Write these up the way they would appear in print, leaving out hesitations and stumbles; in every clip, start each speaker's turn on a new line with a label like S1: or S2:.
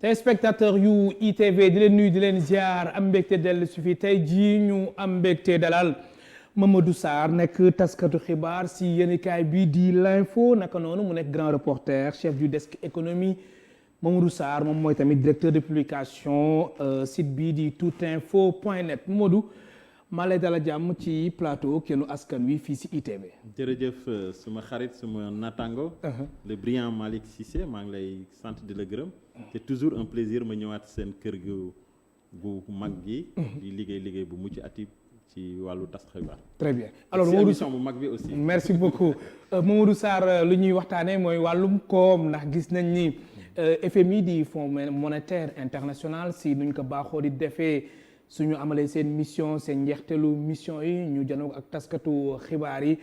S1: téléspectateur yu ITV di leen nuyu di leen ziar am mbégte dellu su fi tey jii ñu am mbégte dalal Mamadou Sarr nekk taskatu xibaar si yéenekaay bii di l'info naka noonu mu nekk grand reporter chef du desk économie Mamadou Sarr moom mooy tamit directeur de publication site bii di toutinfo.net Mamadou maa lay dala jàmm ci plateau kennu askan wi fii si ITV.
S2: jërëjëf suma xarit suma natango le brillant Malick Cissé maa ngi lay sant di la gërëm c'est toujours un plaisir ma ñëwaat seen kër gu mag gi di liggéey bu mucc atib ci wàllu tas xibaar.
S1: très bien alors
S2: Mamadou émission bu mag bi aussi.
S1: merci beaucoup Mamadou Sarr lu ñuy waxtaanee mooy wàllum koom ndax gis nañ ni FMI di Fonds monétaire international si nuñ ko baaxoo di defee suñu amalee seen mission seen njeexteelu mission yi ñu janoo ak taskatu xibaar yi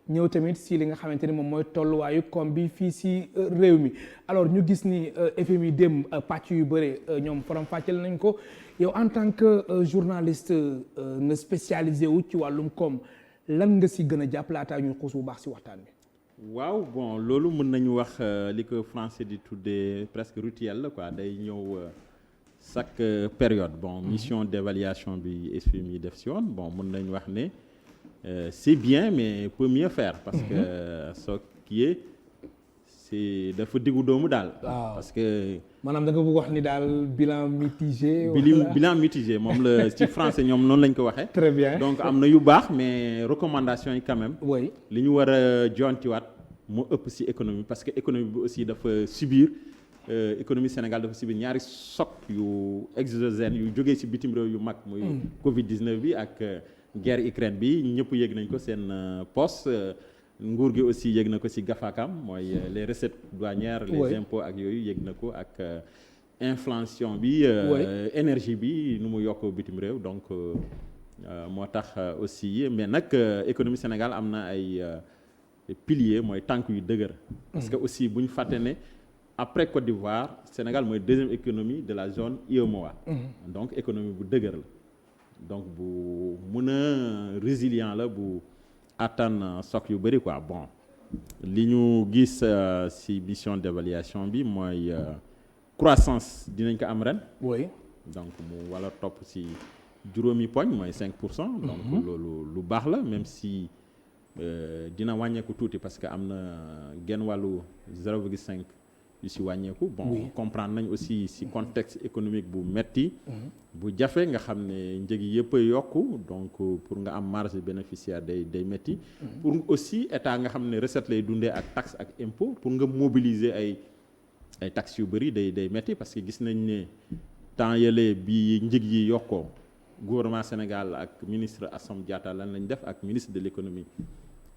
S1: ñëw tamit si li nga xamante ni moom mooy tolluwaayu koom bi fii si réew mi alors ñu gis ni FMI dem pàcc yu bëre ñoom faram fàcceel nañ ko yow en tant que journaliste nga spécialisé wu ci wàllum koom lan nga si gën a jàpp laataa ñu xuus bu baax si waxtaan bi.
S2: waaw bon loolu mën nañu wax li ko français di tuddee presque rituel la quoi day ñëw chaque période bon mission d'évaluation bi FMI def si woon bon mën nañu wax ne c'est bien mais peut mieux faire parce que soo kiyee c'est dafa diggu doomu daal. parce que
S1: maanaam da nga bëgg wax ni daal bilan mitigé.
S2: bilan mitigé moom la ci français ñoom noonu lañ ko waxee.
S1: très bien
S2: donc am na yu baax mais recommandations yi quand même.
S1: oui
S2: li ñu war a jontiwaat moo ëpp ci économie parce que économie bi aussi dafa subir économie Sénégal dafa subir ñaari choc yu exogène yu jógee ci bitim réew yu mag. muy Covid 19 bi ak guerre Ukraine bi ñëpp yëg nañ ko seen poste. nguur gi aussi yëg na ko ci gafakam mooy les recettes douanières les impôts ak yooyu yëg na ko ak inflation bi énergie bi nu mu yokk bitim réew donc moo tax aussi mais nag économie Sénégal am na ay piliers mooy tànk yu dëgër parce que aussi bu ñu fàtte ne après Côte d'Ivoire Sénégal mooy deuxième économie de la zone UEMOA donc économie bu dëgër la donc bu mun a résilient la bu attan soc yu bëri quoi bon li ñu gis ci mission d'évaluation bi mooy croissance dinañ ko am ren.
S1: oui
S2: donc mu wala topp ci juróomi poñ mooy 5%. donc loolu lu baax la même si dina wàññeeku tuuti parce que am na genn wàllu 0,5 yu ci wàññeeku. bon comprendre nañ aussi ci contexte économique bu metti bu jafe nga xam ne njëg yi yëpp a yokku donc pour nga am marge bénéficiaire day metti pour aussi état nga xam ne recette lay dundee ak taxe ak impôt pour nga mobiliser ay taxes yu bëri day metti parce que gis nañ ne temps yële bi njëg yi yokkoo gouvernement Sénégal ak ministre Assome Diatta lan lañ def ak ministre de l'économie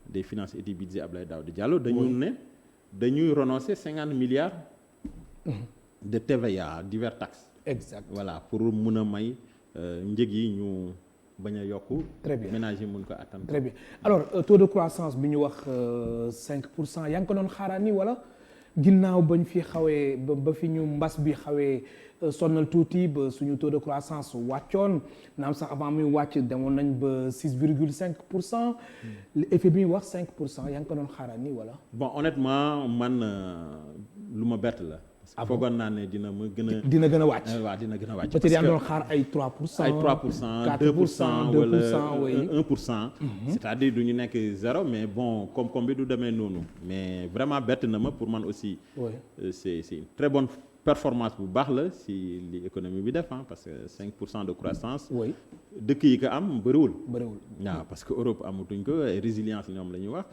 S2: des finances et du budget Abdoulaye Daouda Diallo dañuy renoncer 50 milliards de TVA divers taxes. Exact voilà pour mun a may njëg yi ñu bañ a yokku.
S1: très bien
S2: ménage yi mun ko atteindre.
S1: très bien alors taux de croissance bi ñu wax 5% yaa ngi ko doon xaaraan ni wala ginnaaw bañ fi xawee ba fi ñu mbas bi xawee sonnal tuuti ba suñu taux de croissance wàccoon naam sax avant muy wàcc demoon nañ ba 6,5%. FMI wax 5% yaa ngi ko doon xaaraan ni wala.
S2: bon honnêtement man lu ma bett la. foogoon naa ne dina gën a wàcc. waaw dina gën a wàcc.
S1: peut-être yaa ngi doon xaar ay 3%.
S2: ay 3% 2% wala 1%. c'est-à-dire du ñu nekk 0 mais bon koom-koom bi du demee noonu. mais vraiment bett na ma pour man aussi. c'est une très bonne performance bu baax la si li économie bi def parce que 5% de croissance. dëkk yi ko am bëriwul. waaw parce que Europe amatuñ ko ay résilience ñoom la ñuy wax.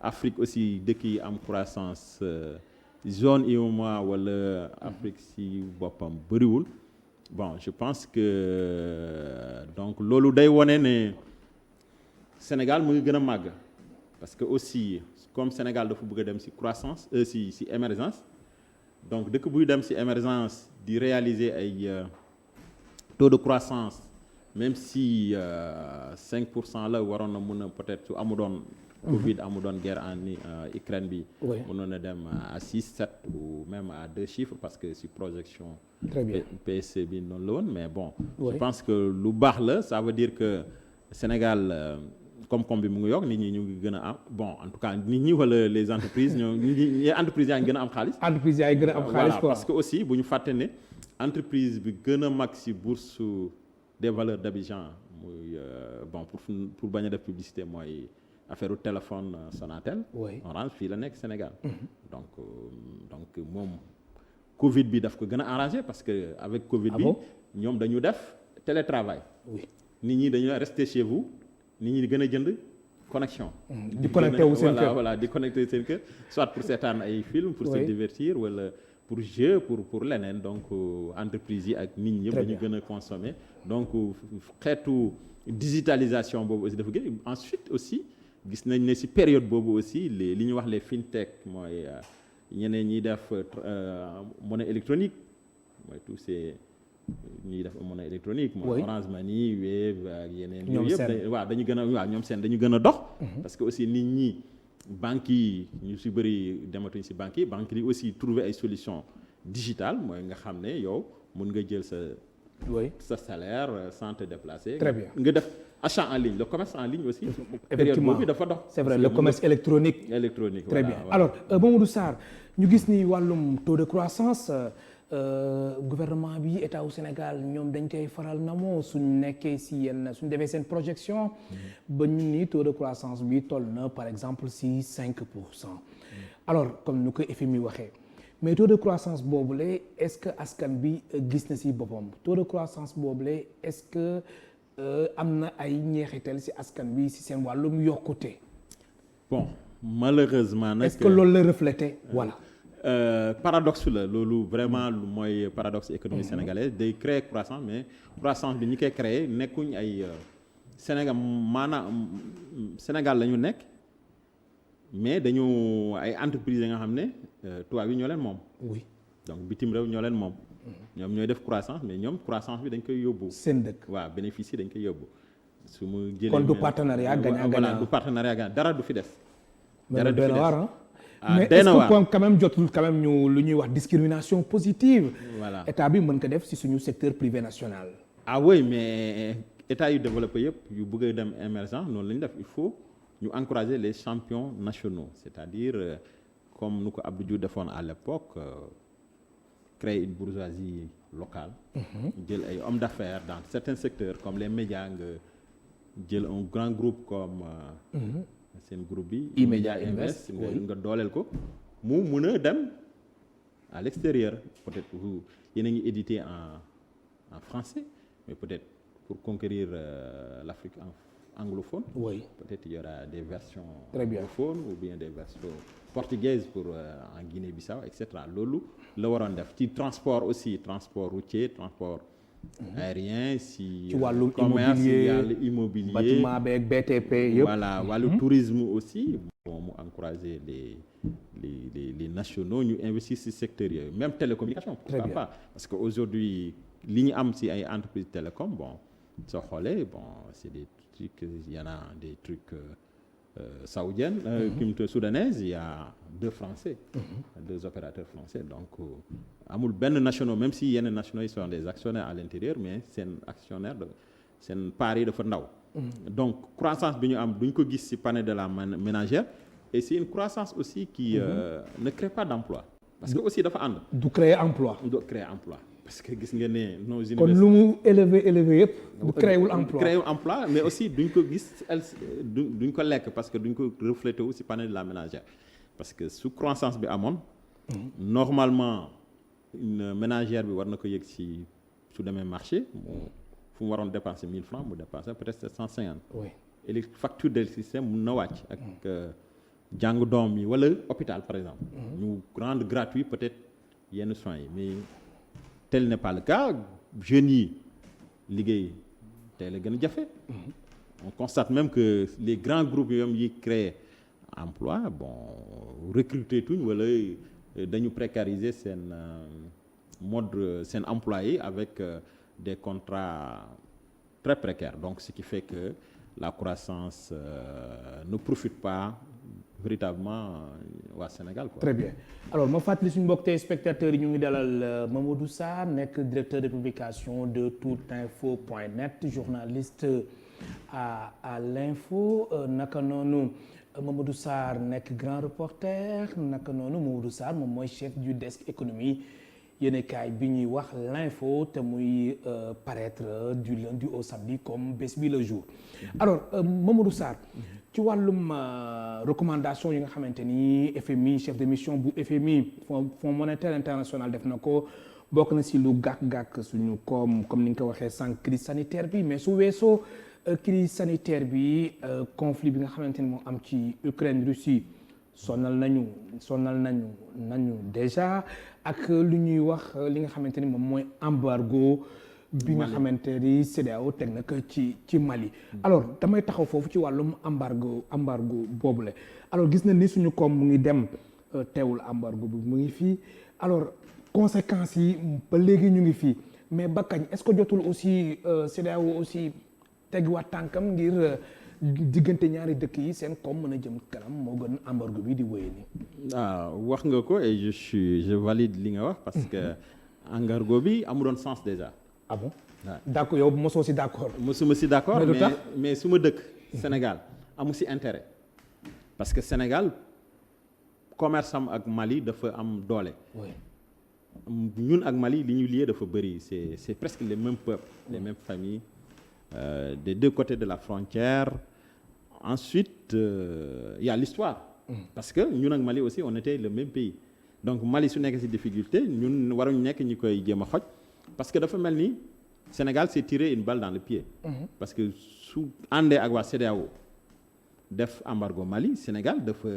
S2: Afrique aussi dëkk yi am croissance. zone UEMOA wala Afrique ci boppam bëriwul bon je pense que donc loolu day wone ne Sénégal mu ngi gën a màgg parce que aussi comme Sénégal dafa bëgg a dem ci croissance ci émergence donc dëkk buy dem ci émergence di réaliser ay taux de croissance même si 5% la waroon na mun a peut-être su amu doon Covid amu doon guerre en Ukraine bi mënoon na dem à 6 7 ou même à 2 chiffres parce que si projection PSC bi noonu la woon mais bon je pense que lu baax la ça veut dire que Sénégal koom-koom bi mu ngi yokk nit ñi ñu ngi gën a am bon en tout cas nit ñi wala les entreprises ñoo entreprises yaa ngi gën a am xaalis.
S1: entreprises yaa ngi gën a am xaalis quoi
S2: parce que aussi bu ñu fàtte ne entreprise bi gën a mag si bourse des valeurs d'Abidjan muy bon pour bañ a def publicité mooy affaire téléphone Sonatel. Orange fii la nekk Sénégal. donc moom Covid bi daf ko gën a arrangé parce que avec Covid bi ñoom dañu def télétravail. nit ñi dañu rester chez vous nit ñi di gën a jënd connexion.
S1: di connecté wu seen kër
S2: voilà di connecté seen kër soit pour seetaan ay film pour se divertir wala pour jeu pour leneen donc entreprise yi ak nit ñi ñëpp dañu gën a consommer donc xeetu digitalisation boobu aussi dafa gën ensuite aussi gis nañ ne ci période boobu aussi li ñuy wax les fintech mooy ñeneen ñiy def monnaie électronique mooy tous ces ñuy def monnaie électronique mooy Orange Money Wave ak yeneen yooyu yëpp waaw dañu gën a waaw ñoom seen dañu gën a dox parce que aussi nit ñi banques yi ñu ci bëri dematuñ ci banques yi aussi trouver ay solutions digitales mooy nga xam ne yow mun nga jël sa salaire sans te déplacer.
S1: Très bien
S2: nga def achat en ligne le commerce en ligne aussi. période boobu dafa dox.
S1: c'est vrai le commerce électronique.
S2: Très bien
S1: alors Mamadou Sarr ñu gis ni wàllum taux de croissance gouvernement bi état wu Sénégal ñoom dañ koy faral namoo suñ nekkee si yenn suñ defee seen projection ba ñu ni taux de croissance bi toll na par exemple si 5%. alors comme nu ko FMI waxee mais taux de croissance boobule est-ce que askan bi gis na si boppam taux de croissance boobule est-ce que am na ay ñeexital si askan bi si seen wàllum yokkute.
S2: bon malheureusement nag
S1: est-ce que loolu la reflété voilà.
S2: paradoxe la loolu vraiment lu mooy paradoxe économie sénégalaise day créer croissance mais croissance bi ñi koy créer nekkuñ ay Sénégal maanaam Sénégal la ñu nekk mais dañu ay entreprises yi nga xam ne tubaab yi ñoo leen moom.
S1: oui
S2: donc bitim réew ñoo leen moom. ñoom ñooy def croissance mais ñoom croissance bi dañ koy yóbbu.
S1: seen dëkk
S2: waaw bénéfice yi dañ koy yóbbu. su mu jëlee
S1: kon du partenariat gagnant
S2: voilà du partenariat gagnant dara du fi des.
S1: dara du fi des mais est-ce que quand même jotul quand même ñu lu ñuy wax discrimination positive.
S2: voilà
S1: état bi mën ko def ci suñu secteur privé national.
S2: oui mais état yu développé yëpp yu bëgg a dem émergent noonu la ñu def il faut ñu encourager les champions nationaux c'est-à-dire comme nu ko Abdou Diouf defoon à l'époque créer une bourgeoisie locale. jël ay hommes d'affaires dans certains secteurs comme les médias nga jël un grand groupe comme. seen groupe bi
S1: E-Media Invest
S2: nga dooleel ko mu mën a dem à l'extérieur peut-être vous yéen a ngi édité en français mais peut-être pour conquérir l'Afrique anglophone peut-être il y aura des versions anglophones ou bien des versions portugaises pour en Guinée-Bissau etc. loolu la waroon def ci transport aussi transport routier transport aérien ci
S1: wàllu
S2: immobilier
S1: bâtiment beeg BTP yëpp
S2: voilà wàllu tourisme aussi bon mu encourager les nationaux ñu investir ci secteur yooyu même télécommunication pourquoi pas parce que aujourd'hui li ñu am ci ay entreprises télécom bon soo xoolee bon c'est des trucs il y en a des trucs saoudiennes soudanaises il y a deux français deux opérateurs français donc amul benn nationaux même si yenn nationaux ils sont des actionnaires à l'intérieur mais seen actionnaire seen part yi dafa ndaw donc croissance bi ñu am duñ ko gis ci panier de la ménagère et c'est une croissance aussi qui ne crée pas d'emploi parce que aussi dafa ànd
S1: du créer emploi
S2: parce que gis nga ne nos universités
S1: kon lu mu élevé yëpp du créewul
S2: emploi mais aussi duñ ko gis duñ ko lekk parce que duñ ko refléter aussi panier de la ménagère parce que su croissance bi amoon normalement une ménagère bi war na ko yëg ci su demee marché fu mu waroon dépenser 1000 francs mu dépenser peut-être 750 et les factures d'électricité mun na wàcc ak jàng doom yi wala hôpital par exemple ñu rendre gratuit peut-être yenn soins yi mais tel n'est pas le cas jeunes yi liggéey tey la gën a jafe on constate même que les grands groupes yom yi créent emploi bon recruter tuñ wala dañu précariser seen mode seen employé avec des contrats très précaires donc ce qui fait que la croissance ne profite pas véritablement waa Sénégal quoi.
S1: Très bien alors ma fàttali suñu mbokk téléspectateurs yi ñu ngi dalal Mamadou Sarr nekk directeur de publication de toutinfo.net journaliste à l'info naka noonu Mamadou Sarr nekk grand reporter naka noonu Mamadou Sarr moom mooy chef du desk économie yéenekaay bi ñuy wax l'info te muy paraître du lundi au samedi comme bés bi le jour. Alors Mamadou Sarr ci wàllum recommandation yi nga xamante ni FMI chef de mission bu FMI Fonds monétaire international def na ko bokk na si lu gàkk-gàkk suñu comme ni nga ko waxee sànq crise sanitaire bi mais su weesoo crise sanitaire bi conflit bi nga xamante ni moo am ci Ukraine Russie sonal nañu déjà ak lu ñuy wax li nga xamante ni moom mooy embargo bi nga xamante ni CEDEAO teg na ko ci Mali. alors damay taxaw foofu ci wàllum embargo boobule alors gis na ni suñu koom mu ngi dem teewul embargo bi mu ngi fii alors conséquences yi ba léegi ñu ngi fii mais ba kañ est-ce que jotul aussi CEDEAO aussi tegiwaat tànkam ngir diggante ñaari dëkk yi seen koom mën a jëm kanam moo gën embargo bi di wéyee ni
S2: wax nga ko et je valide li nga wax parce que embargo bi amu doon sens déjà.
S1: Ah bon d'accord yow mosoo si d'accord.
S2: mosuma si d'accord mais su ma dëkk Sénégal amu si intérêt parce que Sénégal commerce am ak Mali dafa am doole. ñun ak Mali li ñu lié dafa bëri c'est presque les mêmes peuples les mêmes familles des deux côtés de la frontière. Ensuite il y a l'histoire parce que ñun ak Mali aussi on était le même pays donc Mali su nekk ci difficulté ñun waruñu nekk ñi koy jéem a xoj parce que dafa mel ni Sénégal s'est tiré une balle dans le pied parce que su àndee ak waa CEDEAO def embargo Mali Sénégal dafa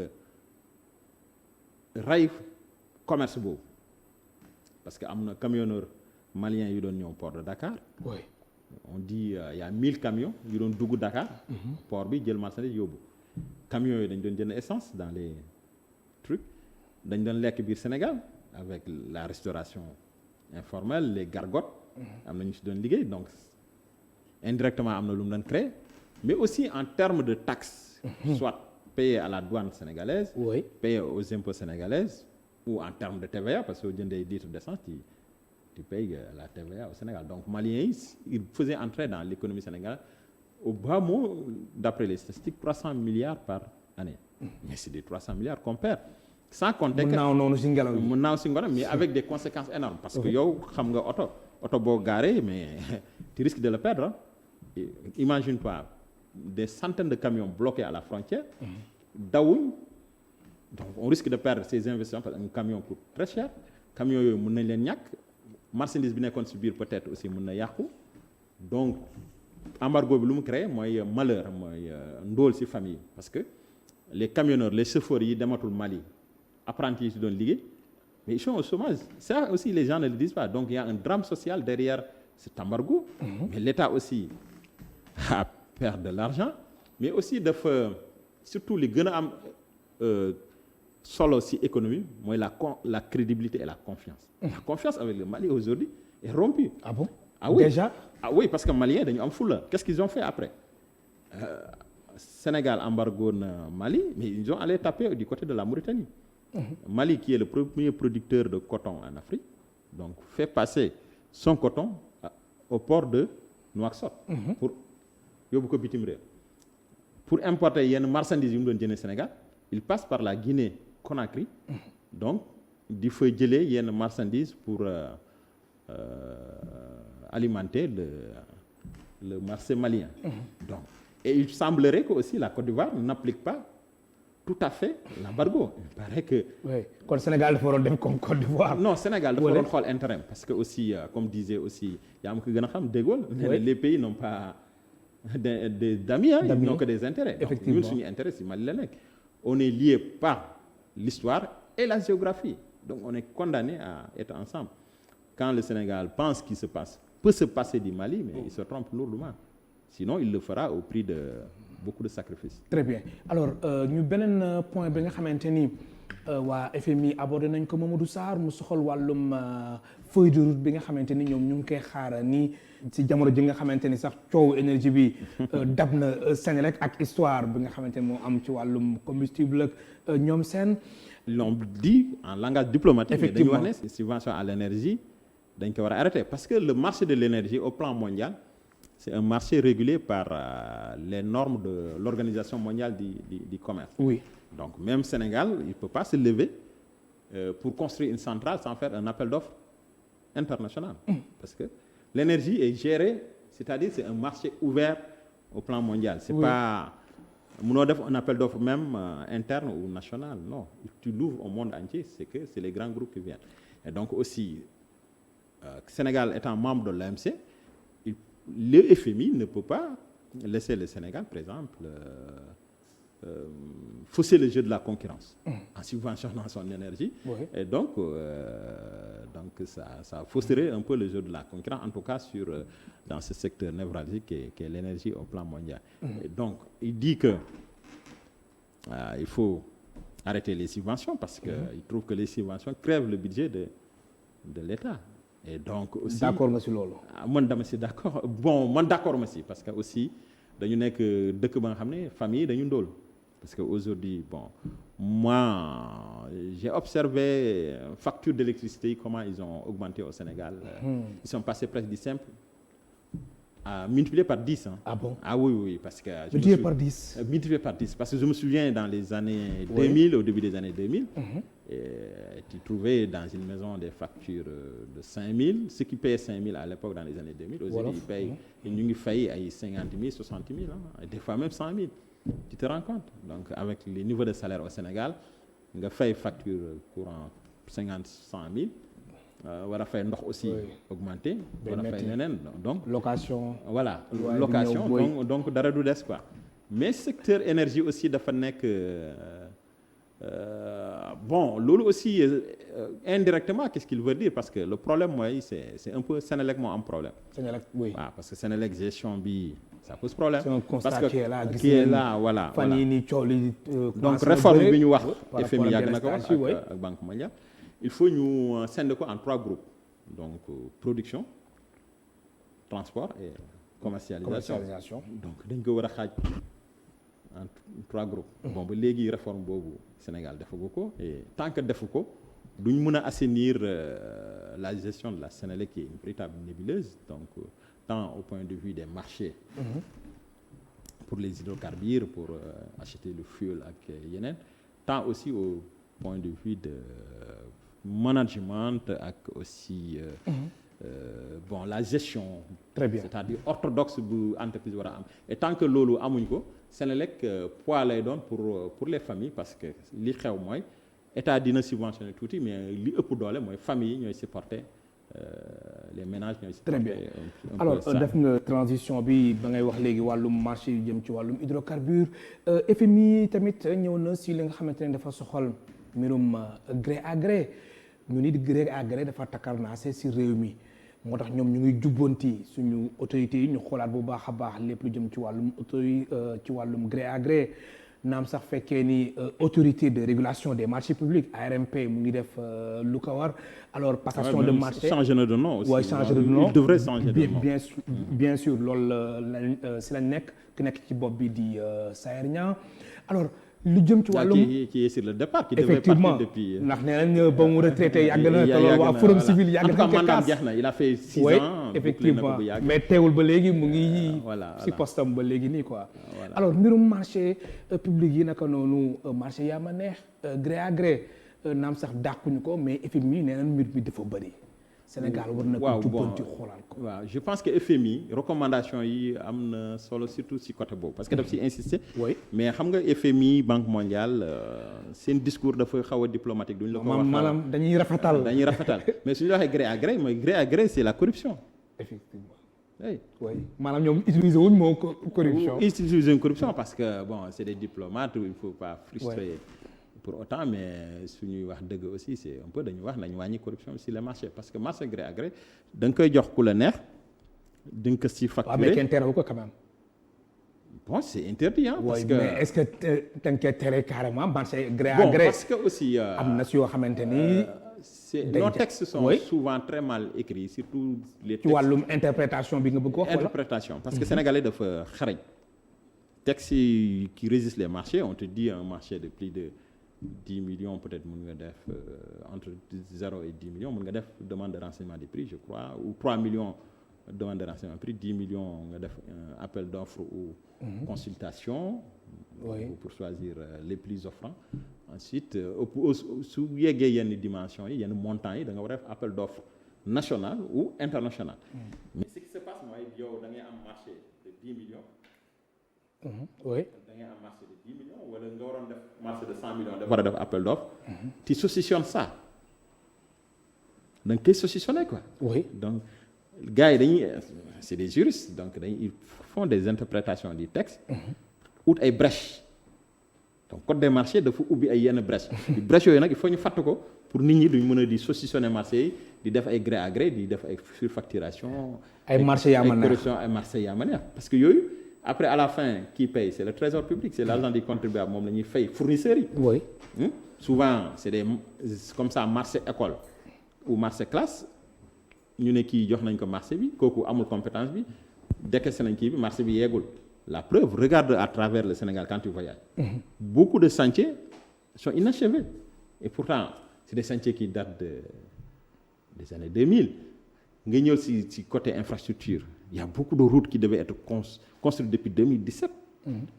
S2: ray commerce boobu parce que am na camionneur malien yu doon ñëw port de Dakar.
S1: Oui.
S2: On dit il y a 1000 camions yu doon dugg Dakar. port bi jël marchandise yóbbu. camions yooyu dañ doon jënd essence dans les trucs dañ doon lekk biir Sénégal avec la restauration informelle les gargotes. am na ñu si doon liggéey donc indirectement am na lu mu doon créer mais aussi en termes de taxes. soit payé à la douane sénégalaise.
S1: Oui.
S2: Payé aux impôts sénégalaises ou en termes de TVA parce que soo jëndee litre d'essence tu payes la TVA au Sénégal. Donc Maliens yi ils faisaient entrer dans l'économie sénégalaise au bas mot d'après les statistiques 300 milliards par année. Mais c'est des 300 milliards qu'on perd. Sans compter que
S1: mu naaw noonu si ngelaw
S2: mu naaw si ngelaw mais avec des conséquences énormes parce que yow xam nga oto boo garé mais tu risques de le perdre. Imagine-toi des centaines de camions bloqués à la frontière. dawuñ donc on risque de perdre ces investissements parce qu'un camion coûte très cher. camions yooyu mën nañ leen ñàkk. marchandise bi nekkoon ci biir peut-être aussi mën na yàqu donc embargo bi lu mu créé mooy malheur mooy ndóol ci famille parce que les camionneurs les chauffeurs yi dematul Mali apprentis yi ci doon liggéey mais ils sont au chômage ça aussi les gens ne le disent pas donc il y a un drame social derrière cet embargo mais l'État aussi a perdu de l'argent mais aussi dafa surtout li gën a am solo ci économie mooy la crédibilité et la confiance. La confiance avec le Mali aujourd'hui est rompue.
S1: Ah bon?
S2: Ah oui.
S1: Déjà?
S2: Ah oui, parce que Maliens dañu am fulla. Qu'est-ce qu'ils ont fait après? Sénégal embargo na Mali, mais ils ont allé taper du côté de la Mauritanie. Mali qui est le premier producteur de coton en Afrique, donc fait passer son coton au port de Nouakchott pour yóbbu ko bitim réew. Pour importer yenn marchandises yu mu doon jëndee Sénégal, il passe par la Guinée Conakry donc di fa jëlee yenn marchandises pour alimenter le marché malien. Donc et il semblerait que aussi la Côte d'Ivoire n'applique pas tout à fait l'embargo. Il paraît que.
S1: oui kon Sénégal dafa waroon def comme Côte d'Ivoire.
S2: Non Sénégal dafa waroon xool intérêt parce que aussi comme disait aussi yaa am ko gën a xam De Gaulle. Les pays n'ont pas d'amis ils n'ont que des intérêts.
S1: Effectivement
S2: donc ñun suñu intérêt si Mali la nekk. On est lié par l'histoire et la géographie. Donc on est condamné à être ensemble. Quand le Sénégal pense qu'il peut se passer du Mali, mais il se trompe lourdement. Sinon, il le fera au prix de beaucoup de sacrifices. Très
S1: bien. Alors, ñu beneen point bi nga xamante ni waa FMI abordé nañ ko Mamadou Sarr mu soxal wàllum feuille de route bi nga xamante ni ñoom ñu ngi koy xaara ni ci jamono ji nga xamante ni sax coow énergie bi dab na Senelec ak histoire bi nga xamante ni moo am ci wàllum combustible ak ñoom seen.
S2: Ils l'ont dit en langage diplomatique.
S1: Effectivement.
S2: dañu wax ne subvention à l'énergie dañ ko war a arrêter parce que le marché de l'énergie au plan mondial c'est un marché régulé par les normes de l'Organisation mondiale du commerce.
S1: Oui.
S2: Donc même Sénégal il peut pas se lever pour construire une centrale sans faire un appel d'offres international. Parce que l'énergie est gérée, c'est-à-dire c'est un marché ouvert au plan mondial. C'est pas munoo def un appel d'offres même interne ou national. Non, tu l'ouvres au monde entier, c'est les grands groupes qui viennent. Et donc aussi, Sénégal étant membre de l'AMC, le FMI ne peut pas laisser le Sénégal, par exemple, fausser le jeu de la concurrence en subventionnant son énergie. Et donc ça fausserait un peu le jeu de la concurrence, en tout cas dans ce secteur névralgique qui est l'énergie au plan mondial. Et donc, il dit que il faut arrêter les subventions parce qu'il trouve que les subventions crèvent le budget de l'État. Et donc aussi
S1: d'accord nga si loolu.
S2: man dama si d'accord bon man d'accord ma si parce que aussi dañu nekk dëkk ba nga xam ne famille dañu ndóol parce que aujourd'hui bon moi j'ai observé facture d'électricité comment ils ont augmenté au Sénégal. Ils sont passés presque du simple à multiplier par 10. Hein.
S1: Ah bon?
S2: Ah oui parce que
S1: multiplié par 10.
S2: Multiplié par 10 parce que je me souviens dans les années 2000 au début des années 2000. Tu trouvais dans une maison des factures de 5 000, ceux qui payaient 5 000 à l'époque dans les années 2000, aujourd'hui ils payent failli à 50 000, 60 000, hein, et des fois même 100 000. Tu te rends compte? Donc avec les niveaux de salaire au Sénégal, nga fay facture courant 50 100 000, war a fay ndox aussi augmenté, war a fay leneen donc
S1: location.
S2: Voilà, location donc dara du des quoi. Mais secteur énergie aussi dafa nekk bon loolu aussi indirectement qu'est-ce qu'il veut dire parce que le problème mooy c'est un peu Sénélec moo am problème.
S1: Sénélec
S2: parce que Sénélec gestion bi ça pose problème.
S1: C'est un constat
S2: parce que
S1: qui est là
S2: voilà.
S1: fan yii nii coow li
S2: donc réforme bi ñu wax FMI yàgg na ko wax ak Banque mondiale. Il faut ñu scinder ko en 3 groupes donc production transport et commercialisation. Donc dañ ko war a xaaj en 3 groupes. Bon ba léegi réforme boobu Sénégal defagu ko et tant que defu ko duñ mën a assainir la gestion de la Sénélec qui est une véritable nébuleuse donc tant au point de vue des marchés pour les hydrocarbures pour acheter le fuel ak yeneen tant aussi au point de vue de management ak aussi bon la gestion.
S1: Très bien.
S2: C'est-à-dire orthodoxe bu entreprise war a am et tant que loolu amuñ ko Sénélec poids lay doon pour les familles parce que li xew mooy état dina subventionner tuuti mais li ëpp doole mooy famille yi ñooy supporter les ménages ñooy supporter.
S1: Très bien alors def nga transition bi ba ngay wax léegi wàllum marché yu jëm ci wàllum hydrocarbure FMI tamit ñëw na si li nga xamante ne dafa soxal mbirum gré à gré ñu nit gré à gré dafa takkarnaase si réew mi. moo tax ñoom ñu ngi jubbanti suñu autorités yi ñu xoolaat bu baax a baax lépp lu jëm ci wàllum ci wàllum gré à gré naam sax fekkee ni autorité de régulation des marchés publics ARMP mu ngi def lu ko war alors passation de marché
S2: changer de nom aussi.
S1: changer de nom
S2: il devrait changer de nom
S1: bien sûr loolu si lañ nekk ki nekk ci bopp bi di Saër Niang alors lu jëm ci wàllum
S2: qui est sur le départ qui devait partir depuis
S1: ndax nee nañ ba mu retraité yàgg na te loolu waa forum civil yàgg na ko kaas
S2: jeex na il a fait 6 ans
S1: effectivement mais teewul ba léegi mu ngi si postam ba léegi nii quoi alors mbirum marché public yi naka noonu marché yaa ma neex gré à gré naam sax dàquñu ko mais FMI nee nañ mbir mi dafa bëri Sénégal war na ko jubbanti xoolal ko.
S2: waaw je pense que FMI recommandation yi am na solo surtout si côté boobu parce que daf si insister. mais xam nga FMI Banque mondiale seen discours dafa xaw a diplomatique duñ la ko wax.
S1: maanaam dañuy rafetal
S2: mais suñu la waxee gré à gré mooy gré à gré c'est la corruption.
S1: effectivement.
S2: oui
S1: maanaam ñoom utiliser wuñ moo corruption.
S2: utiliser une corruption parce que bon c'est des diplomates il faut pas frustrer. Pour autant mais suñuy wax dëgg aussi c'est un peu dañu wax nañu wàññi corruption sur les marchés parce que marché gré à gré da nga koy jox ku la neex di nga ko si facturer.
S1: mais kenn terewu ko quand même.
S2: bon c'est interdit hein. parce que
S1: mais est-ce que da nga koy tere carrément marché gré à gré.
S2: bon parce que aussi.
S1: am na si yoo xamante ni.
S2: nos textes sont souvent très mal écrits surtout les textes.
S1: ci wàllum interprétation bi nga bëgg wax wala.
S2: interprétation parce que sénégalais dafa xarañ. textes yi qui régissent les marchés on te dit un marché de plus de 10 millions peut-être mën nga def entre 0 et 10 millions mën nga def demande de renseignement des prix je crois ou 3 millions demande de renseignement des prix 10 millions nga def appel d'offres ou consultation pour choisir les plus offrants ensuite su yeggee yenn dimensions yi yenn montants yi da nga war a def appel d'offres national ou international. Mais ce qui se passe mooy yow da ngay am marché de 10 millions.
S1: Oui.
S2: da ngay am marché de 10 millions wala nga waroon def marché de 100 millions. dafa war a def appel d'offre. tu saucissonnes ça. da nga koy saucissonner quoi.
S1: Oui.
S2: Donc gars yi dañuy c'est des juristes donc ils font des interprétations du texte. ut ay brèches. donc code des marchés dafa ubbi ay yenn brèches. brèches yooyu nag il faut ñu fàtt ko pour nit ñi duñ mën a di saucissonner marché yi di def ay gré à gré di def ay surfacturation.
S1: ay marché yaa ma neex
S2: ay corruption ay marché yaa ma neex parce que yooyu après à la fin qui paye c'est le trésor public c'est l'argent du contribuable moom la ñuy fay fournisseurs yi.
S1: oui.
S2: Souvent c'est des comme ça marché école ou marché classe ñu ne kii jox nañ ko marché bi kooku amul compétence bi décaissé nañ kii bi marché bi yeegul. La preuve, regarde à travers le Sénégal quand tu voyages. Beaucoup de chantiers sont inachevés. Et pourtant, c'est des chantiers qui datent des années 2000. Nga ñëw ci côté infrastructure, il y a beaucoup de routes qui devaient être construites depuis 2017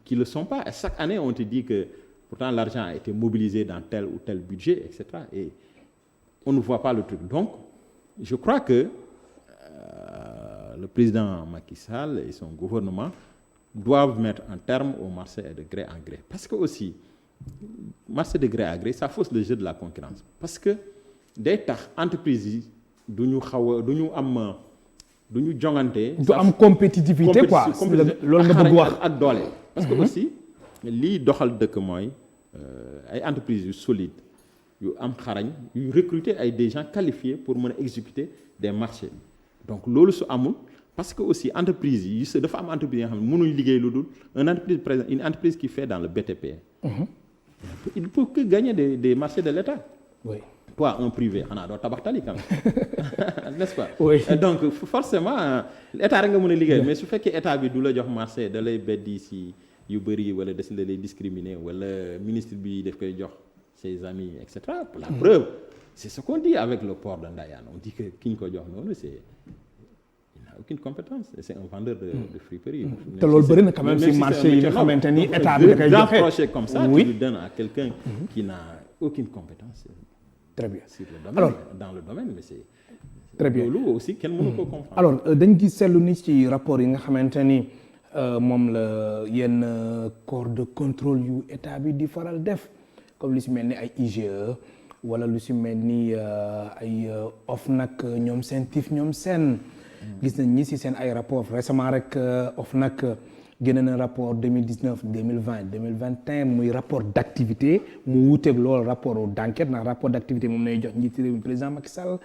S2: qui ne le sont pas. Et chaque année, on te dit que pourtant l'argent a été mobilisé dans tel ou tel budget, etc. Et on ne voit pas le truc. Donc, je crois que le président Macky Sall et son gouvernement doivent mettre un terme au marché de gré en gré. Parce que aussi, marché de gré à gré, ça fausse le jeu de la concurrence. Parce que day tax entreprise yi du ñu jongante.
S1: du am compétitivité quoi. loolu nga bëgg wax
S2: ak doole. parce que aussi lii doxal dëkk mooy ay entreprises yu solides yu am xarañ yu recruter ay des gens qualifiés pour mën a exécuter des marchés donc loolu su amul. Parce que aussi entreprise yi dafa am entreprise yoo xam ne mënuñ liggéey lu dul une entreprise qui fait dans le BTP. Il peut que gagner des marchés de l'État.
S1: Oui.
S2: Toi un privé xanaa doo tabax tali quand même n'est-ce pas.
S1: Oui.
S2: Donc forcément état rek nga mën a liggéey mais su fekkee état bi du la jox marché da lay beddi si yu bëri wala des la lay discriminer wala ministre bi daf koy jox ses amis et cetera. Pour la preuve c'est ce qu'on dit avec le port de Ndayane on dit que ki ñu ko jox noonu c'est aucune compétence c'est un vendeur de friperie.
S1: te loolu bëri na quand même si marché yi nga xamante ni état bi da koy joxe
S2: projet comme ça tu lui donnes à quelqu'un qui n'a aucune compétence.
S1: Très bien.
S2: Sur le domaine,
S1: alors
S2: dans le domaine mais c'est
S1: très bien
S2: loolu aussi kenn mënu ko comprendre.
S1: alors dañ gis seetlu ni ci rapport yi nga xamante ni moom la yenn corps de contrôle yu état bi di faral def comme lu si mel ni ay IGE wala lu si mel ni ay OFNAC ñoom seen TIF ñoom seen. gis nañ ñi si seen ay rapport récemment rek OFNAC génne na rapport 2019 2020 2021 muy rapport d'activité mu wuteeg loolu rapport d'enquête ndax rapport d'activité moom lay jox njiitu réew mi président Macky Sall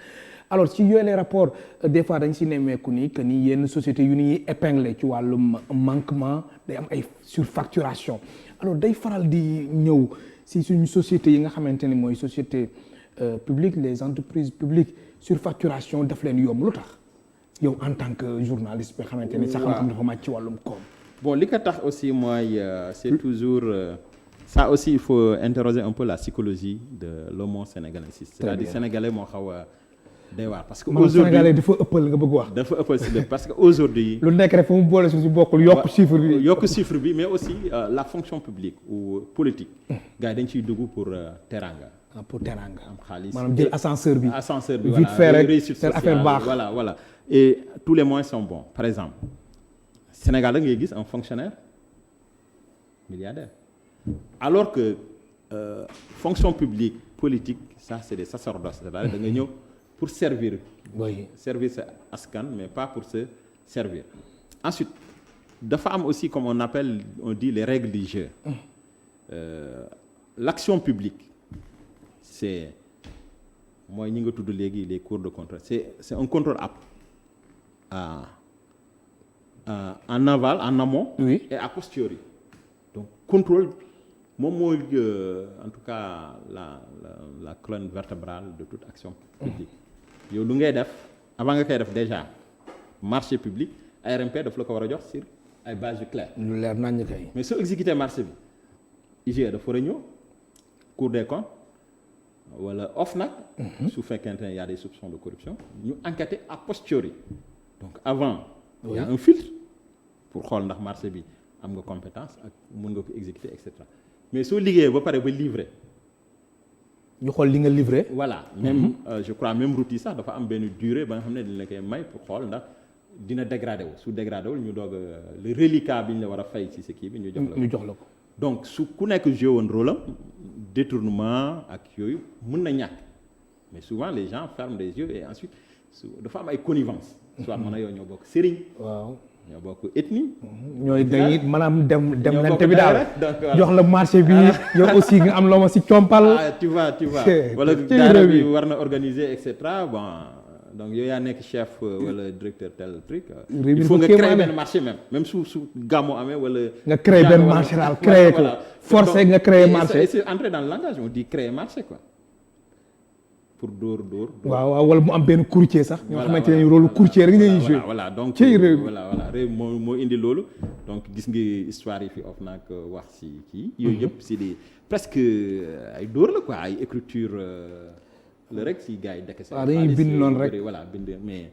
S1: alors ci yooyu les rapports des fois dañ si nemmeeku ni que ni yenn sociétés yu ñuy épinglé ci wàllum manquement day am ay surfacturation alors day faral di ñëw si suñu sociétés yi nga xamante ni mooy société publique les entreprises publiques surfacturation daf leen yomb lu tax yow en tant que journaliste bi xamante ni sa xam-xam dafa màcc ci wàllum koom.
S2: bon li ko tax aussi mooy c'est toujours ça aussi il faut interroger un peu la psychologie de l'homo sénégalais c'est-à-dire sénégalais moo xaw a day waar parce que aujourd'hui
S1: sénégalais dafa ëppal nga bëgg wax.
S2: dafa ëppal si parce que aujourd'hui
S1: lu nekk rek fa mu boole si bokkul yokk chiffre bi
S2: mais aussi la fonction publique ou politique gars yi dañ ciy dugg pour teranga.
S1: pour teranga
S2: am xaalis
S1: maanaam jël ascenseur bi
S2: voilà
S1: vite fait rek seen affaire baax
S2: voilà et tous les moyens sont bons par exemple Sénégal da ngay gis un fonctionnaire milliardaire alors que fonction publique politique ça c'est des sacerdoces c'est-à-dire da nga ñëw pour servir sa askan mais pas pour se servir ensuite dafa am aussi comme on dit les règles du jeu l'action publique c'est mooy ñi nga tudd léegi les cours de contrôle c'est un contrôle en aval en amont
S1: oui.
S2: et a posteriori donc contrôle moom mooy en tout cas la colonne vertébrale de toute action publique yow lu ngay def avant nga koy def déjà marché public ARMP daf la ko war a jox sur ay bases yu claires
S1: lu leer nañ kay
S2: mais soo exécuter marché bi IGE dafa war a ñëw Cour des comptes wala OFNAC su fekkente ne y a des soupçons de corruption ñu enquêter a posteriori donc avant il y a un filtre pour xool ndax marché bi am nga compétence ak mën nga ko exécuter et cetera mais soo liggéeyee ba pare ba livrer
S1: ñu xool li nga livré.
S2: voilà même je crois même route yi sax dafa am benn durée ba nga xam ne dañ la koy may pour xool ndax dina dégradé wu su dégradé wul ñu doog le reliquat bi ñu la war a fay ci sa kii bi ñu jox la ko. donc su ku nekk joué woon rôle am détournement ak yooyu mën na ñàkk mais souvent les gens ferment les yeux et ensuite dafa am ay connivence soit mën a yow ñoo bokk sëriñ.
S1: waaw
S2: ñoo bokk ethnie.
S1: ñooy dañuy maanaam dem lante bi daal jox la marché bi yow aussi nga am loo ma si compal.
S2: ah tu vois wala daara bi war na organiser et cetera bon donc yow yaa nekk chef wala directeur tel truc. il faut nga créer benn marché même su gàmmu amee wala. nga créer benn marché daal créer ko forcer nga créer marché. c'est entrer dans le langage on dit créer marché quoi. pour dóor.
S1: waaw wala mu am benn courtier sax. ñoo xamante ne rôle courtier rek ñuy joué.
S2: voilà donc réew moo indi loolu. donc gis nga histoire yi fi of nag wax ci kii. yooyu yëpp c'est des presque ay dóor la quoi ay écriture la rek si gars yi dekk.
S1: waaw dañuy bind noonu rek
S2: voilà bind mais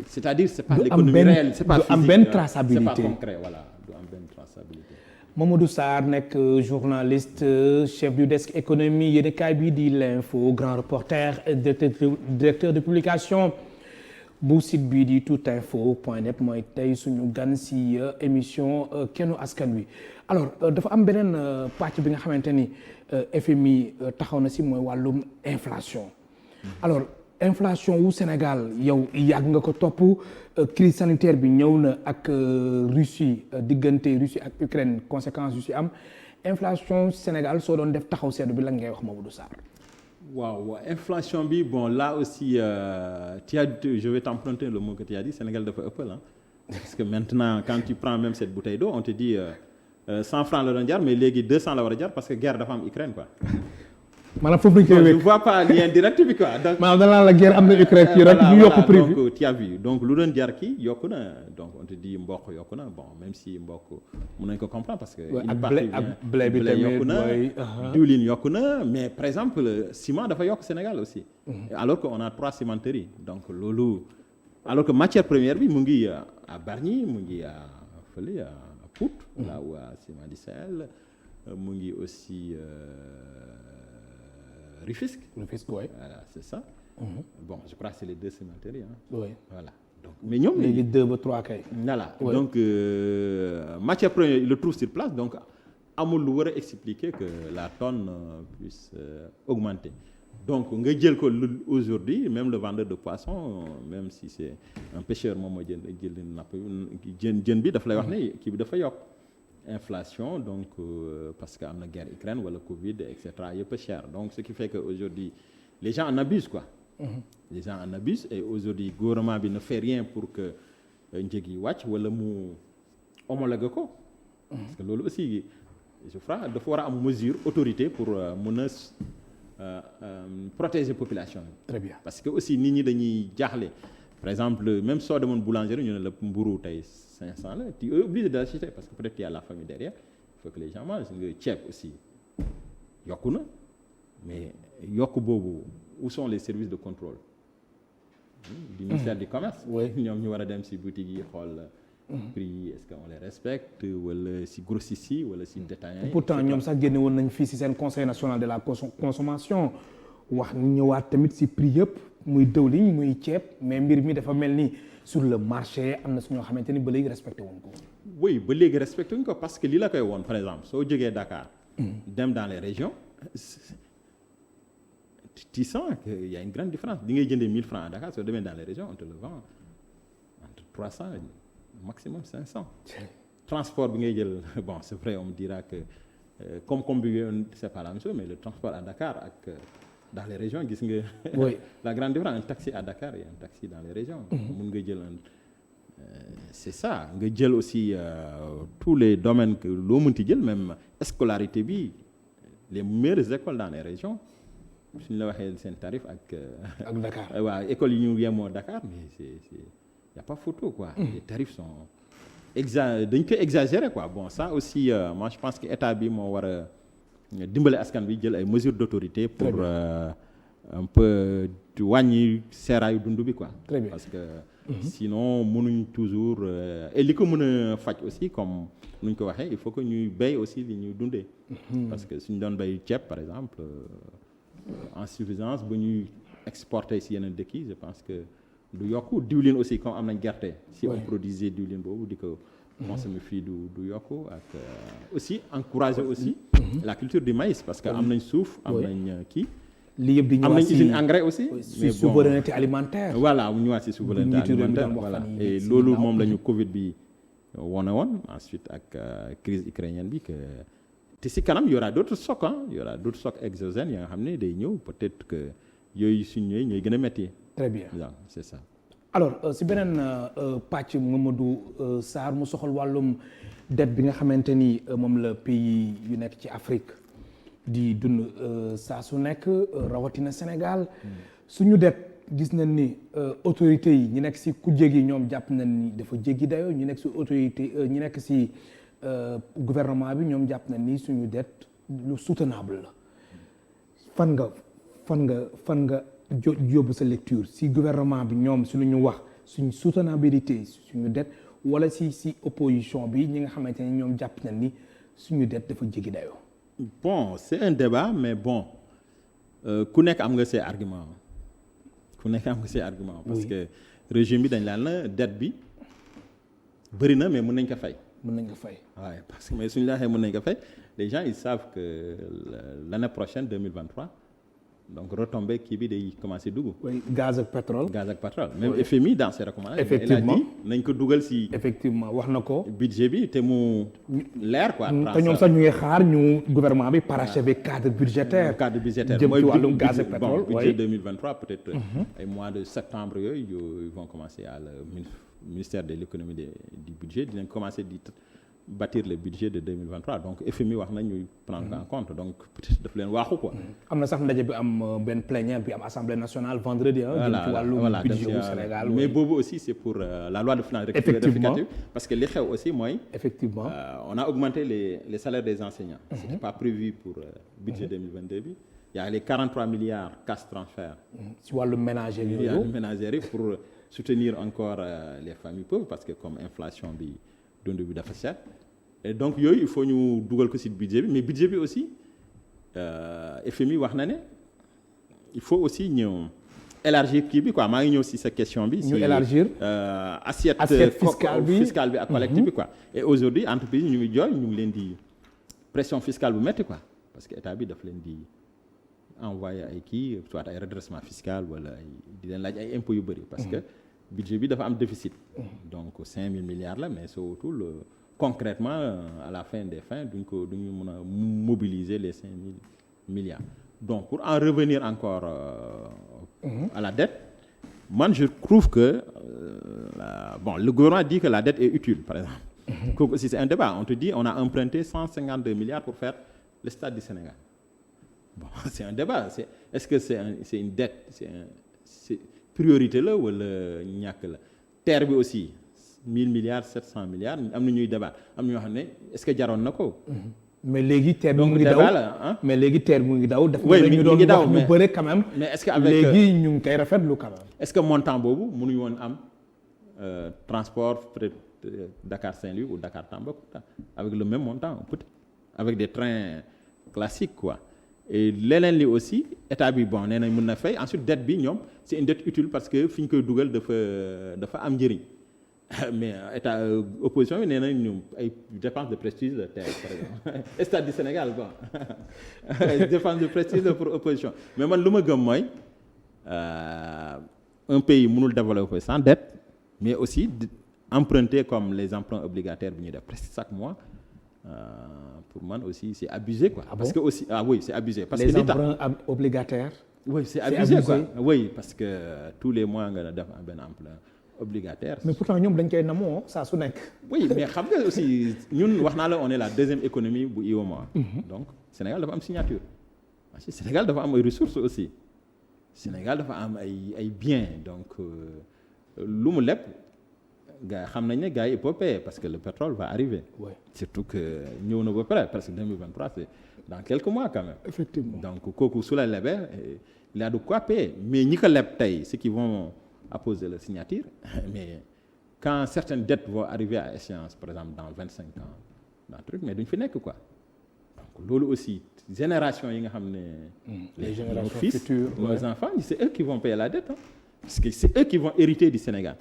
S2: c'est-à-dire c'est pas l'économie réelle c'est pas physique.
S1: du am benn traçabilité
S2: c'est pas concret voilà du am benn traçabilité.
S1: Mamadou Sarr nekk journaliste chef du desk économie yéenekaay bi di l'info grand reporter et directeur de publication bu site bi di toutinfo.net mooy tey suñu gan si émission Kennu Askan Wi. alors dafa am beneen pàcc bi nga xamante ni FMI taxaw na si mooy wàllum inflation. alors inflation wu Sénégal yow yàgg nga ko topp crise sanitaire bi ñëw na ak Russie diggante Russie ak Ukraine conséquences yu si am inflation Sénégal soo doon def taxaw seetlu bi lan ngay wax Mamadou Sarr.
S2: waaw inflation bi bon là aussi je vais t'emprunter le mot que tu as dit Sénégal dafa ëppal ah parce que maintenant quand tu prends même cette bouteille d'eau on te dit 100 francs la doon jar mais léegi 200 la war a jar parce que guerre dafa am Ukraine quoi.
S1: maanaam foofu lañ koy wékk
S2: je vois pas lien direct bi quoi. donc
S1: maanaam danaa la guerre am na Ukraine kii rek ñu yokk prix bi
S2: donc tu as vu donc lu doon jar kii yokku na donc on te dit mboq yokku na bon même si mboq mën nañ ko comprendre parce que.
S1: ak blé bi tamit
S2: yokku na diwlin yokku na mais par exemple ciment dafa yokk Sénégal aussi. alors que on a 3 cimenteries donc loolu alors que matière première bi mu ngi à Bargny mu ngi à fële à Pout. là où à Ciment du Sahel mu ngi aussi. Rufisque,
S1: oui.
S2: Voilà, c'est ça. Bon, je crois que c'est les 2 cimenteries. Hein.
S1: Oui.
S2: Voilà. Donc, mais ñoom
S1: les 2 ba 3 kay.
S2: Voilà. Oui. Donc, matière première, il le trouve sur place. Donc, amul lu war a expliquer que la tonne puisse augmenter. Donc, nga jël ko aujourd'hui, même le vendeur de poisson, même si c'est un pêcheur moom moo jël napp jën bi daf lay wax ne kii bi dafa yokk. Inflation donc parce que am na guerre Ukraine wala Covid et cetera yëpp cher donc ce qui fait que aujourd'hui les gens en abusent quoi. Les gens en abusent et aujourd'hui gouvernement bi ne fait rien pour que njëg yi wàcc wala mu homologué ko. parce que loolu aussi je crois dafa war a am mesure autorité pour mën a protéger population bi.
S1: Très bien
S2: parce que aussi nit ñi dañuy jaaxle par exemple même soo demoon boulangerie ñu ne la mburu tey 500 là tu es obligé de l'acheter parce que peut-être il y a la famille derrière il faut que les gens mangent nga ceeb aussi yokku na mais yokku boobu où sont les services de contrôle du ministère du commerce ñoom ñu war a dem ci boutique yi xool prix est-ce qu'on les respecte wala ci grossistes yi wala ci détaillants yi
S1: pourtant ñoom sax génne woon nañ fii ci seen conseil national de la consommation wax ñëwaat tamit ci prix yëpp muy dëwlin muy ceeb mais mbir mi dafa mel ni sur le marché am na suñoo xamante ni ba léegi respecté woon ko.
S2: oui ba léegi respecté wuñ ko parce que li la koy woon par exemple soo jógee Dakar. dem dans les régions. tu sens qu'il y a une grande différence li ngay jëndee 1000 francs à Dakar soo demee dans les régions on te le vend entre 300 maximum 500. transport bi ngay jël bon c'est vrai on me dira que comme bi c'est pas la même chose mais le transport à Dakar ak. Dans les régions gis nga.
S1: oui
S2: la grande différence un taxi à Dakar et un taxi dans les régions. mun nga jël c'est ça nga jël aussi tous les domaines que loo mënti jël même scolarité bi les meilleures écoles dans les régions suñu la waxee seen tarif ak
S1: Dakar
S2: waaw écoles yi ñu yemoo Dakar mais c'est y a pas photo quoi. Les tarifs sont dañ koy exagérer quoi bon ça aussi moi je pense que état bi moo war a. dimbale askan bi jël ay mesures d'autorité pour un peu wàññi seeraayu dund bi quoi.
S1: Très bien.
S2: Parce que sinon mënuñ toujours et li ko mën a faj aussi comme nuñ ko waxee il faut que ñuy béy aussi li ñuy dundee. Parce que suñ doon béy ceeb par exemple en suffisance ba ñuy exporter si yeneen dëkk yi je pense que du yokku diwlin aussi comme am nañ gerte. si on produisait diwlin boobu di ko consommer fii du yokku ak aussi encourager aussi. la culture du maïs parce que am nañ suuf. am nañ kii.
S1: lii yëpp di ñëwaat
S2: am nañ usine engrais aussi.
S1: mais bon souveraineté alimentaire.
S2: voilà mu ñëwaat si souveraineté alimentaire voilà et loolu moom la ñu Covid bi wone woon ensuite ak crise ukrainienne bi que te si kanam y aura d'autres chocs y aura d'autres chocs exogènes yi nga xam ne day ñëw peut-être que yooyu suñ ñooy ñooy gën a métti.
S1: très bien
S2: waaw c'est ça.
S1: alors si beneen pàcc Mamadou Sarr mu soxal wàllum dette bi nga xamante ni moom la pays yu nekk ci Afrique di dund saa su nekk rawatina Sénégal suñu dette gis nañ ni autorités yi ñu nekk si kujje gi ñoom jàpp nañ ni dafa jéggi dayoo ñu nekk si autorité ñu nekk si gouvernement bi ñoom jàpp nañ ni suñu dette lu soutenable la fan nga yóbbu sa lecture si gouvernement bi ñoom si lu ñu wax suñu soutenabilité suñu dette wala si opposition bi ñi nga xamante ne ñoom jàpp nañ ni suñu dette dafa jéggi dayoo.
S2: bon c'est un débat mais bon ku nekk am nga ses arguments parce que régime bi dañ laan la dette bi bëri na mais mën nañ ko fay. waaye parce que mais suñu la waxee mën nañ ko fay les gens ils savent que l'année prochaine 2023 donc retombé kii bi day commencer dugg.
S1: oui gaz ak pétrole.
S2: même oui. FMI dans ses recommandations.
S1: effectivement
S2: il a dit nañ ko dugal si.
S1: effectivement wax na ko.
S2: budget bi te mu leer quoi.
S1: te ñoom sax ñu ngi xaar ñu gouvernement bi parachever cadre budgétaire.
S2: jëm
S1: ci wàllum gaz ak pétrole
S2: bon budget 2023 peut-être. ay mois de septembre yooyu ils vont commencer à le ministère de l'économie du budget dinañ commencer di bâtir le budget de 2023 donc FMI wax nañ ñuy prendre en compte donc peut-être daf leen waaxu quoi.
S1: am na sax ndaje bi am benn plénière bi am assemblée nationale vendredi. jëm ci wàllum budget bu Sénégal.
S2: mais boobu aussi c'est pour la loi de finances rectificative parce que li xew aussi mooy.
S1: effectivement
S2: on a augmenté les salaires des enseignants. C'était pas prévu pour budget 2022 bi. Il y a les 43 milliards cash transfert.
S1: ci wàllum ménagères yooyu.
S2: ménagères yi pour soutenir encore les familles pauvres parce que comme inflation bi. dund bi dafa cher et donc yooyu il faut ñu dugal ko ci budget bi mais budget bi aussi FMI wax na ne il faut aussi ñu élargir kii bi quoi maa ngi ñëw ci sa question bi.
S1: ñu élargir
S2: assiette fiscale bi ak collectif bi quoi. et aujourd'hui entreprise ñu ngi jooy ñu ngi leen di pression fiscale bu metti quoi parce que état bi daf leen di envoyer ay kii soit ay redressement fiscal wala ay di leen laaj ay impôts yu bëri parce que. budget bi dafa am déficit donc 5 000 milliards la mais surtout concrètement à la fin des fins duñu mën a mobiliser les 5 000 milliards donc pour en revenir encore à la dette man je trouve que bon le gouvernement dit que la dette est utile par exemple kooku aussi c'est un débat on te dit on a emprunté 152 milliards pour faire le stade du Sénégal bon c'est un débat est-ce que c'est une dette c'est priorité la wala ñàkk la terre bi aussi 1000 milliards 700 milliards am na ñuy débat am na ñoo xam ne est-ce que jaroon na ko.
S1: mais léegi terre bi mu ngi daw mais léegi terre bi mu ngi daw. dafa ñu doon wax ñu bëre quand même.
S2: mais est-ce que avec
S1: léegi ñu ngi koy rafetlu quand même.
S2: est-ce que montant boobu mënuñu woon am transport peut-être Dakar Saint-Louis ou Dakar Tambacounda avec le même montant peut-être avec des trains classiques quoi. et leneen li aussi état bi bon nee nañ mën na fay ensuite dette bi ñoom c'est une dette utile parce que fi ñu koy dugal dafa am njëriñ mais état opposition bi nee nañ ñoom ay dépenses de prestige la terre par exemple stade du Sénégal bon dépenses de prestige la pour opposition mais man lu ma gëm mooy un pays mënul développer sans dette mais aussi emprunter comme les emprunts obligataires bi ñuy def presque chaque mois pour man aussi c'est abusé quoi.
S1: Ah bon?
S2: Parce que aussi oui c'est abusé. Parce
S1: les
S2: que
S1: emprunts obligataires.
S2: oui c'est abusé quoi oui parce que tous les mois nga def benn emprunt obligataire.
S1: mais pourtant ñoom dañ koy namoo saa su nekk.
S2: oui mais xam nga aussi ñun wax naa la on est la deuxième économie bu UEMOA. donc Sénégal dafa am signature. parce que Sénégal dafa am ay ressources aussi. Sénégal dafa am ay biens donc lu mu lépp. gars xam nañ ne gars yi il faut payer parce que le pétrole va arriver.
S1: Ouais.
S2: surtout que ñëw na ba pare parce que 2023 c'est dans quelques mois quand même.
S1: effectivement
S2: donc kooku su la lebee il y a de quoi payer mais ñi ko leb tey ceux qui vont apposer la signature mais quand certaines dettes vont arriver à échéance par exemple dans 25 ans dans truc mais duñ fi nekk quoi. donc loolu aussi génération yi nga xam ne.
S1: les générations
S2: fils,
S1: futures
S2: nos enfants c'est eux qui vont payer la dette parce que c'est eux qui vont hériter du Sénégal.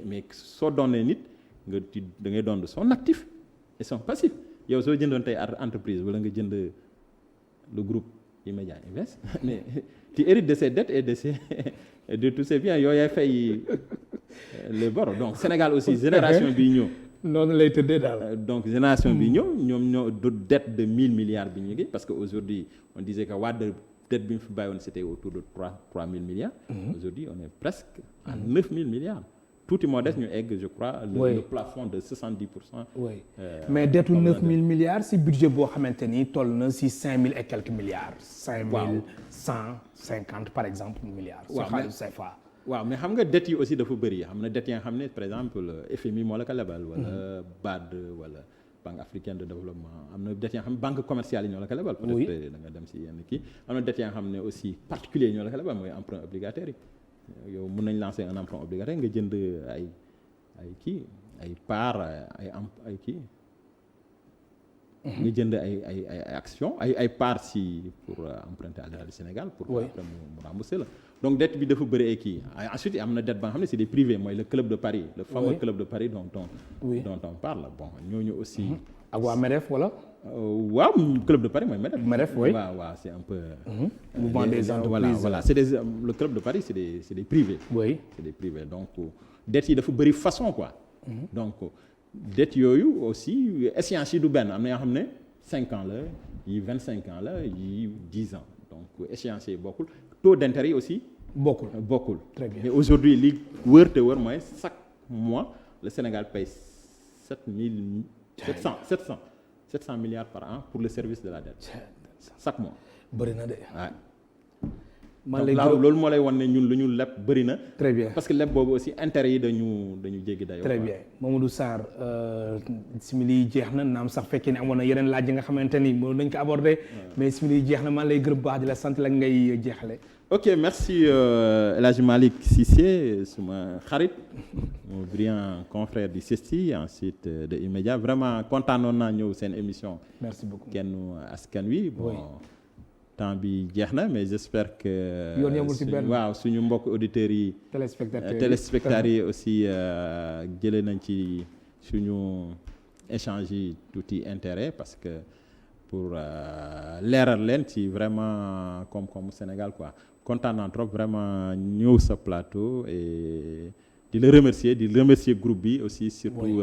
S2: Mais soo doonee nit nga da ngay doon son actif et son passif yow soo jëndoon tey entreprise wala nga jënd le groupe Immédiat Invest mais tu hérites de ses dettes et de tous ces biens yooyu yaay fay les bor donc Sénégal aussi génération bi ñëw.
S1: noonu lay tëddee daal.
S2: Donc génération bi ñëw ñoom ñoo de dette de 1000 milliards bi ñu ngi parce que aujourd'hui on disait que Wade dette bi ñu fi bàyyoon c'était autour de 3000 milliards. Aujourd'hui on est presque à 9000 milliards. Tuuti moo des ñu egg je crois le plafond de 70%.
S1: oui mais dettu 9000 milliards si budget boo xamante ni toll na si 5000 et quelques milliards. 5150 par exemple milliards.
S2: waaw
S1: xaalis CFA.
S2: waaw mais xam nga dettes yi aussi dafa bëri xam na dettes yi nga xam ne par exemple FMI moo la ko lebal. wala BAD wala Banque africaine de développement am na dettes yi nga xam ne banque commerciale yi ñoo la ko lebal. peut-être da nga dem si yenn kii am na dettes yi nga xam ne aussi particulier ñoo la ko lebal mooy emprunt obligataire yi. yow mën nañ lancer un emprunt obligataire nga jënd ay parts ay kii. nga jënd ay actions ay parts si pour emprunter à l'État du Sénégal. pour après mu rembourser la. Donc dette bi dafa bëri ay kii ensuite am na dette ba nga xam ne c'est des privés mooy le club de Paris. le fameux club de Paris dont on parle bon ñooñu aussi.
S1: ak waa MEDEF wala.
S2: waaw club de Paris mooy MEDEF.
S1: MEDEF oui
S2: waaw c'est un peu.
S1: mouvement des entreprises
S2: voilà c'est le club de Paris c'est des privés.
S1: oui
S2: c'est des privés donc dettes yi dafa bëri façon quoi. Donc dettes yooyu aussi échéance yi du benn am na yoo xam ne 5 ans la yi 25 ans la yi 10 ans donc échéance yi bokkul taux d'intérêt yi aussi. bokkul. Très bien. Mais aujourd'hui li wër te wër mooy chaque mois le Sénégal paye 700 milliards par an pour le service de la dette chaque mois.
S1: bëri na de.
S2: waaw loolu moo lay wan ne ñun lu ñu leb bëri na.
S1: très bien
S2: parce que leb boobu aussi intérêt yi dañu jéggi dayoo.
S1: très bien Mamadou Sarr simili yi jeex na naam sax fekkee ne amoon na yeneen laaj yi nga xamante ni mënoon nañ ko aborder. mais simili yi jeex na maa lay gërëm baax di la sant la ngay jeexale.
S2: ok merci El Hadji Malick Cissé suma xarit mon brillant confrère du CESTI ensuite de Immédiat vraiment kontaanoon naa ñëw seen émission.
S1: merci beaucoup
S2: Kennu Askan Wi bon. temps bi jeex na mais j'espère que.
S1: yoon yemul ci benn
S2: waaw suñu mbokk auditeurs yi. téléspectateurs yi aussi jëlee nañ ci suñu échange yi tuuti intérêt parce que pour leeral leen ci vraiment koom-koomu Sénégal quoi kontaan naa trop vraiment ñëw sa plateau et di la remercier groupe bi aussi surtout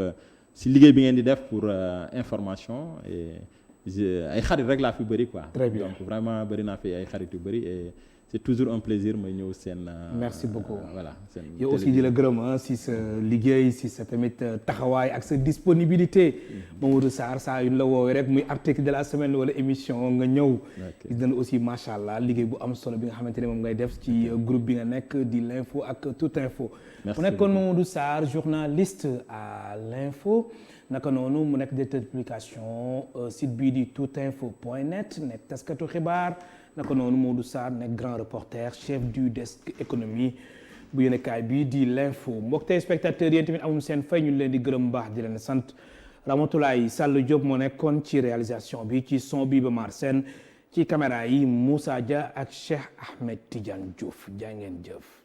S2: si liggéey bi ngeen di def pour information et. ay xarit rek laa fi bëri quoi.
S1: très bien
S2: donc vraiment bëri naa fi ay xarit yu bëri et c'est toujours un plaisir may ñëw seen.
S1: merci beaucoup
S2: voilà seen.
S1: yow aussi di la gërëm si sa liggéey si sa tamit taxawaay ak sa disponibilité. Mamadou Sarr saa yu ñu la woowee rek muy article de la semaine wala émission nga ñëw. gis nañu aussi macha allah liggéey bu am solo bi nga xamante ne moom ngay def ci groupe bi nga nekk di l'info ak tout info.
S2: merci
S1: mu nekkoon Mamadou Sarr journaliste à l'info. naka noonu mu nekk directeur de publication site bii di toutinfo.net nekk taskatu xibaar naka noonu Mamadou Sarr nekk grand reporter chef du desk économie bu yéenekaay bii di l'info mbokk téléspectateurs yéen tamit amul seen fay ñu leen di gërëm baax di leen sant Ramatoulaye Sall Diop moo nekkoon ci réalisation bi ci son bi ba Mar Sène ci caméra yi Moussa Dia ak Cheikh Ahmed Tidiane Diouf jaa ngeen jëf.